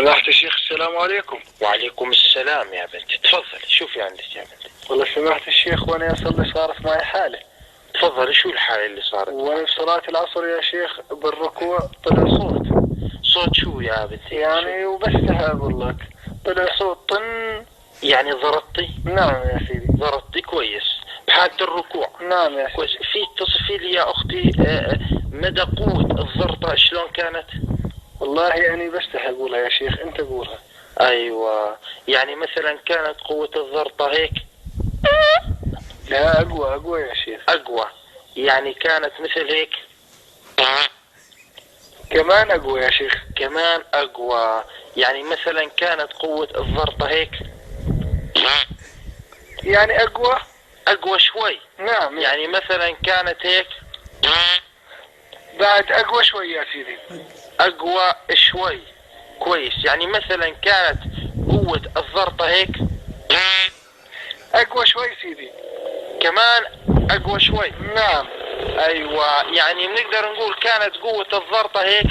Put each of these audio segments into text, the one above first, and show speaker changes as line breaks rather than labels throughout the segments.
سماحة الشيخ السلام عليكم.
وعليكم السلام يا بنتي، تفضلي شوفي عندك يا بنتي.
والله سماحة الشيخ وانا اصلي صارت معي حالة.
تفضلي، شو الحالة اللي صارت؟
وانا بصلاة العصر يا شيخ بالركوع طلع صوت.
صوت شو يا بنتي؟
يعني وبشتهى اقول لك طلع صوت طن.
يعني ضربتي؟
نعم يا سيدي.
ضربتي كويس بحالة الركوع؟
نعم يا سيدي.
كويس. فيك تصفي لي يا اختي مدى قوة الضرطة شلون كانت؟
والله يعني بشتهى اقولها يا شيخ، انت قولها.
ايوه، يعني مثلا كانت قوة الضرطة هيك؟
لا اقوى يا شيخ.
اقوى، يعني كانت مثل هيك؟
كمان اقوى يا شيخ.
كمان اقوى، يعني مثلا كانت قوة الضرطة هيك؟
يعني
اقوى شوي.
نعم.
يعني مثلا كانت هيك؟
بعد اقوى شوي يا سيدي.
اقوى شوي. كويس. يعني مثلا كانت قوة الضرطة هيك؟
اقوى شوي سيدي.
كمان اقوى شوي.
نعم.
ايوه، يعني بنقدر نقول كانت قوة الضرطة هيك؟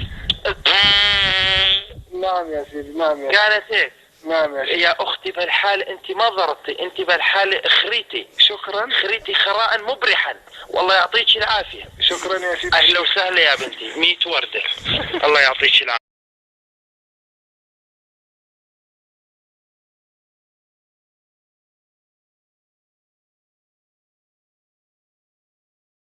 نعم يا سيدي. نعم يا سيدي.
كانت هيك؟
نعم يا سيدي.
يا اختي بهالحالة انت ما ضربتي، انت بهالحالة خريتي.
شكرا.
خريتي خراء مبرحا، والله يعطيك العافية.
شكرا يا سيدي.
اهلا وسهلا يا بنتي، 100 وردة. الله يعطيك العافية.